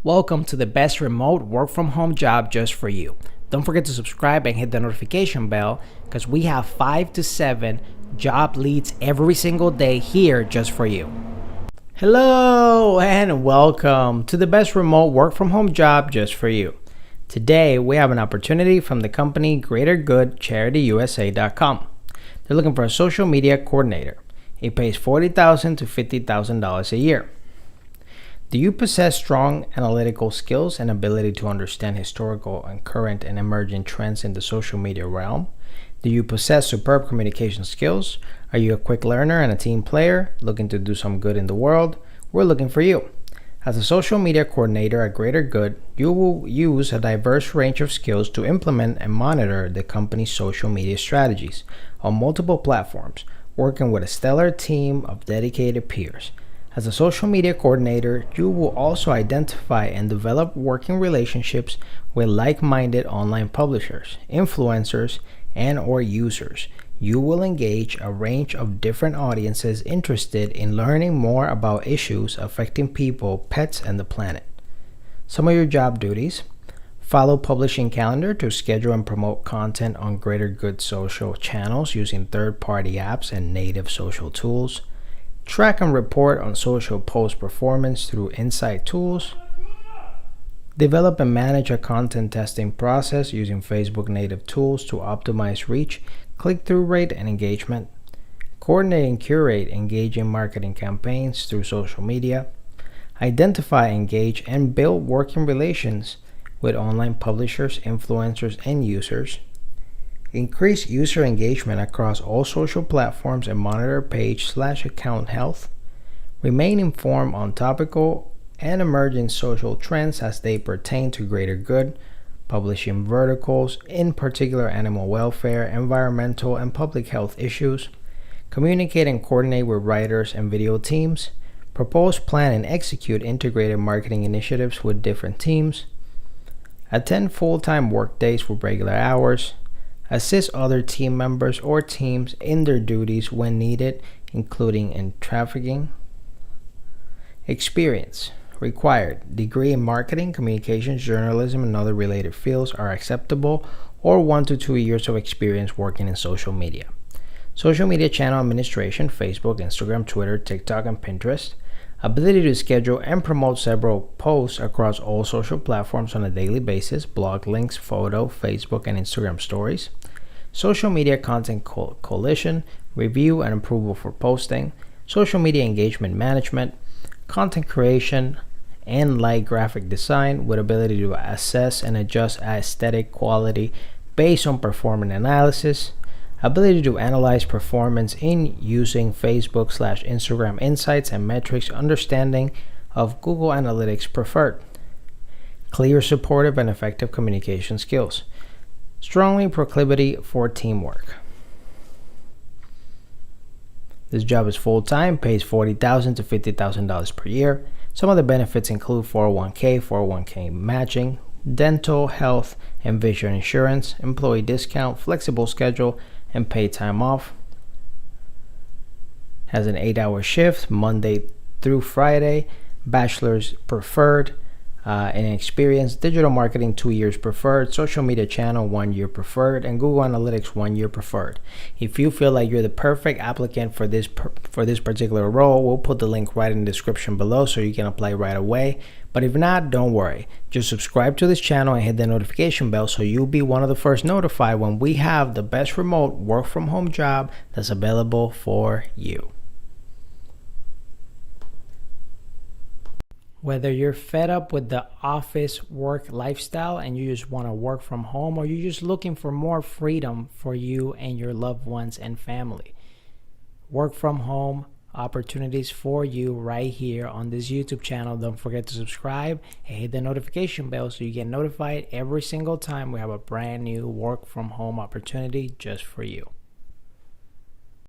Welcome to the best remote work from home job just for you. Don't forget to subscribe and hit the notification bell because we have 5 to 7 job leads every single day here just for you. Hello and welcome to the best remote work from home job just for you. Today we have an opportunity from the company GreaterGoodCharityUSA.com. They're looking for a social media coordinator. It pays $40,000 to $50,000 a year. Do you possess strong analytical skills and ability to understand historical and current and emerging trends in the social media realm? Do you possess superb communication skills? Are you a quick learner and a team player looking to do some good in the world? We're looking for you. As a social media coordinator at Greater Good, you will use a diverse range of skills to implement and monitor the company's social media strategies on multiple platforms, working with a stellar team of dedicated peers. As a social media coordinator, you will also identify and develop working relationships with like-minded online publishers, influencers, and/or users. You will engage a range of different audiences interested in learning more about issues affecting people, pets, and the planet. Some of your job duties: follow publishing calendar to schedule and promote content on Greater Good social channels using third-party apps and native social tools. Track and report on social post performance through insight tools. Develop and manage a content testing process using Facebook native tools to optimize reach, click-through rate, and engagement. Coordinate and curate engaging marketing campaigns through social media. Identify, engage, and build working relations with online publishers, influencers, and users. Increase user engagement across all social platforms and monitor page/account health. Remain informed on topical and emerging social trends as they pertain to Greater Good, publishing verticals, in particular animal welfare, environmental, and public health issues. Communicate and coordinate with writers and video teams. Propose, plan, and execute integrated marketing initiatives with different teams. Attend full-time work days with regular hours. Assist other team members or teams in their duties when needed, including in trafficking. Experience required: degree in marketing, communications, journalism, and other related fields are acceptable, or 1 to 2 years of experience working in social media. Social media channel administration: Facebook, Instagram, Twitter, TikTok, and Pinterest. Ability to schedule and promote several posts across all social platforms on a daily basis: blog links, photo, Facebook, and Instagram stories. Social media content coalition, review and approval for posting. Social media engagement management, content creation, and light graphic design with ability to assess and adjust aesthetic quality based on performance analysis. Ability to analyze performance in using Facebook/Instagram insights and metrics, understanding of Google Analytics preferred. Clear, supportive, and effective communication skills. Strongly proclivity for teamwork. This job is full-time, pays $40,000 to $50,000 per year. Some of the benefits include 401k matching, dental, health, and vision insurance, employee discount, flexible schedule, and paid time off. Has an 8-hour shift, Monday through Friday. Bachelor's preferred in experience. Digital marketing, 2 years preferred. Social media channel, 1 year preferred. And Google Analytics, 1 year preferred. If you feel like you're the perfect applicant for this particular role, we'll put the link right in the description below so you can apply right away. But if not, don't worry. Just subscribe to this channel and hit the notification bell so you'll be one of the first notified when we have the best remote work from home job that's available for you. Whether you're fed up with the office work lifestyle and you just want to work from home, or you're just looking for more freedom for you and your loved ones and family, work from home opportunities for you right here on this YouTube channel. Don't forget to subscribe and hit the notification bell so you get notified every single time we have a brand new work from home opportunity just for you.